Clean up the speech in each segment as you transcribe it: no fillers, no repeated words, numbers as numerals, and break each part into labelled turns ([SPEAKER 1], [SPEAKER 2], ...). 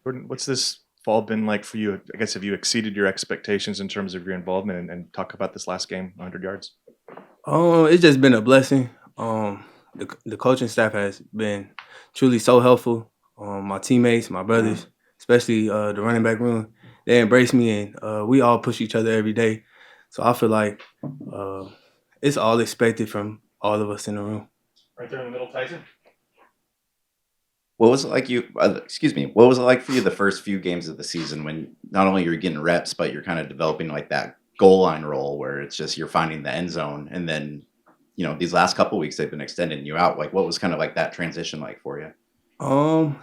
[SPEAKER 1] Jordan, what's this fall been like for you? I guess have you exceeded your expectations in terms of your involvement and talk about this last game, 100 yards?
[SPEAKER 2] It's just been a blessing. The coaching staff has been truly so helpful. My teammates, my brothers, especially the running back room, they embrace me, and we all push each other every day. So I feel like uh, it's all expected from all of us in the room.
[SPEAKER 1] Right there in the middle, Tyson.
[SPEAKER 3] What was it like excuse me, what was it like for you the first few games of the season when not only you're getting reps, but you're kind of developing like that goal line role where it's just you're finding the end zone and then, these last couple weeks they've been extending you out. Like what was kind of like that transition like for you?
[SPEAKER 2] Um,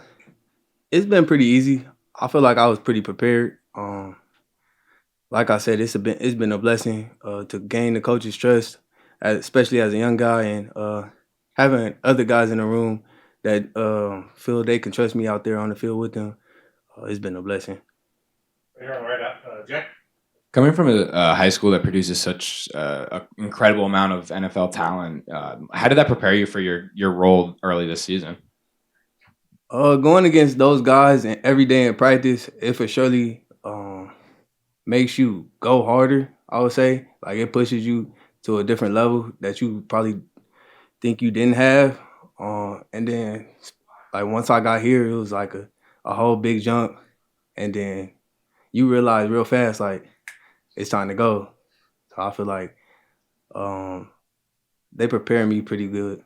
[SPEAKER 2] it's been pretty easy. I feel like I was pretty prepared. Like I said, it's been a blessing to gain the coach's trust, especially as a young guy, and having other guys in the room that feel they can trust me out there on the field with them. It's been a blessing.
[SPEAKER 1] Here on the right, Jack.
[SPEAKER 4] Coming from a high school that produces such an incredible amount of NFL talent, how did that prepare you for your role early this season?
[SPEAKER 2] Going against those guys and every day in practice, it for surely makes you go harder. I would say, like it pushes you to a different level that you probably think you didn't have. And then, like once I got here, it was like a whole big jump, and then you realize real fast like it's time to go. So I feel like um, they prepare me pretty good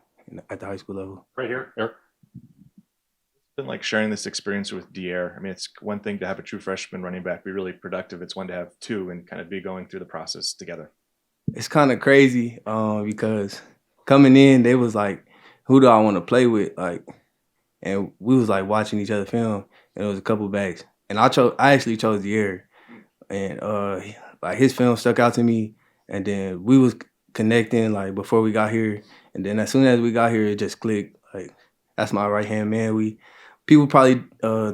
[SPEAKER 2] at the high school level.
[SPEAKER 1] Right here, Eric. It's been like sharing this experience with Dier. I mean, it's one thing to have a true freshman running back be really productive. It's one to have two and kind of be going through the process together.
[SPEAKER 2] It's kind of crazy because coming in, they was like, "Who do I want to play with?" Like, and we was like watching each other film, and it was a couple backs, and I actually chose Dier, and like his film stuck out to me, and then we was connecting like before we got here, and then as soon as we got here, it just clicked. Like that's my right hand man. We people probably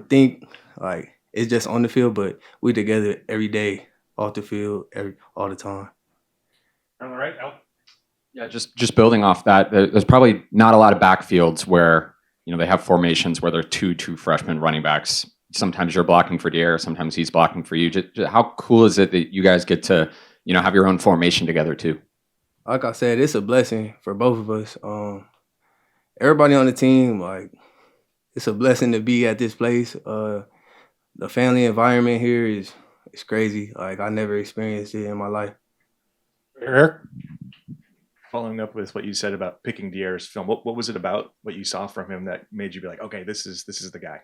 [SPEAKER 2] think like it's just on the field, but we together every day off the field, all the time.
[SPEAKER 1] On the right, Al.
[SPEAKER 4] Yeah, just building off that, there's probably not a lot of backfields where they have formations where there are two true freshman running backs. Sometimes you're blocking for Dier, sometimes he's blocking for you. Just how cool is it that you guys get to have your own formation together too?
[SPEAKER 2] Like I said, it's a blessing for both of us. Everybody on the team, like it's a blessing to be at this place. The family environment here is crazy. Like I never experienced it in my life.
[SPEAKER 1] Eric. Following up with what you said about picking Dier's film, what was it about what you saw from him that made you be like, okay, this is the guy?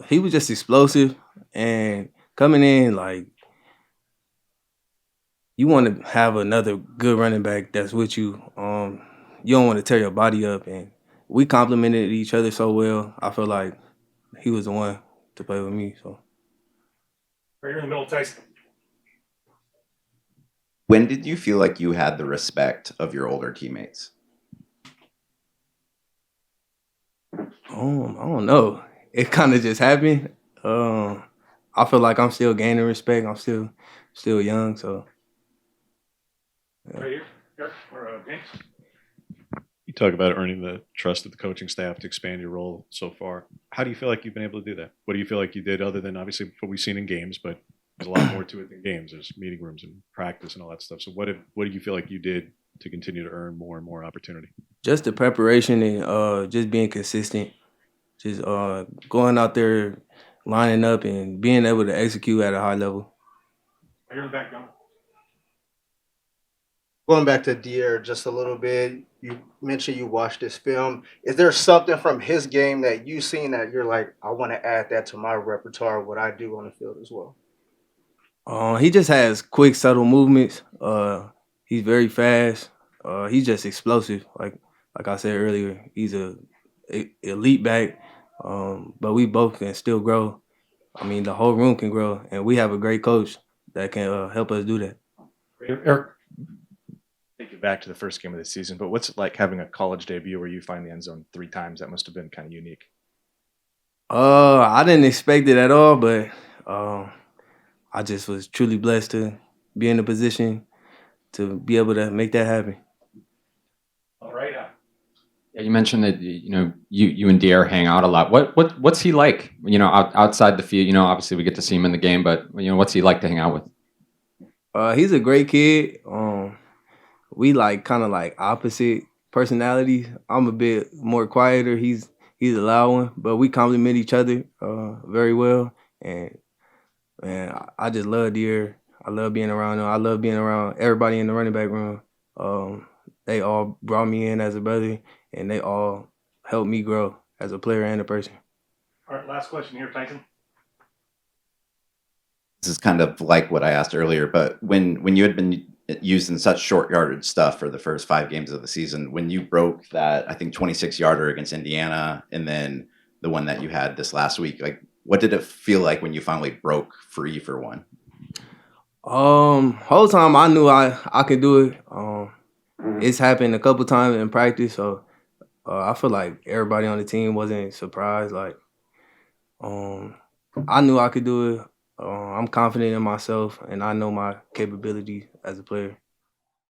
[SPEAKER 2] He was just explosive and coming in like you want to have another good running back that's with you. You don't want to tear your body up, and we complemented each other so well. I feel like he was the one to play with me. So
[SPEAKER 1] Right here in the middle, Tyson.
[SPEAKER 3] When did you feel like you had the respect of your older teammates?
[SPEAKER 2] I don't know. It kind of just happened. I feel like I'm still gaining respect. I'm still young, so
[SPEAKER 1] Right here, Eric, or James.
[SPEAKER 5] You talk about earning the trust of the coaching staff to expand your role so far. How do you feel like you've been able to do that? What do you feel like you did other than obviously what we've seen in games, but there's a lot more to it than games. There's meeting rooms and practice and all that stuff. So what do you feel like you did to continue to earn more and more opportunity?
[SPEAKER 2] just the preparation and just being consistent, just going out there, lining up, and being able to execute at a high level.
[SPEAKER 1] Right here in the back, John.
[SPEAKER 6] Going back to Dier just a little bit, you mentioned you watched this film. Is there something from his game that you seen that you're like, I want to add that to my repertoire, what I do on the field as well?
[SPEAKER 2] He just has quick, subtle movements. He's very fast. He's just explosive. Like I said earlier, he's elite back. But we both can still grow. I mean, the whole room can grow, and we have a great coach that can help us do that.
[SPEAKER 1] Right here, Eric. Take you back to the first game of the season, but what's it like having a college debut where you find the end zone three times? That must have been kind of unique.
[SPEAKER 2] I didn't expect it at all, but um, I just was truly blessed to be in a position to be able to make that happen.
[SPEAKER 1] All right.
[SPEAKER 4] Yeah, you mentioned that you and Dier hang out a lot. What's he like? Outside the field. Obviously we get to see him in the game, but what's he like to hang out with?
[SPEAKER 2] He's a great kid. We like kind of like opposite personalities. I'm a bit more quieter. He's a loud one, but we complement each other very well. And man, I just love Deer. I love being around him. I love being around everybody in the running back room. They all brought me in as a brother, and they all helped me grow as a player and a person.
[SPEAKER 1] All right, last question here, Tyson.
[SPEAKER 3] This is kind of like what I asked earlier, but when you had been using such short yardage stuff for the first 5 games of the season, when you broke that, I think 26-yarder against Indiana, and then the one that you had this last week, like what did it feel like when you finally broke free for one?
[SPEAKER 2] Whole time I knew I could do it. It's happened a couple times in practice, so I feel like everybody on the team wasn't surprised. Like, I knew I could do it. I'm confident in myself, and I know my capabilities as a player.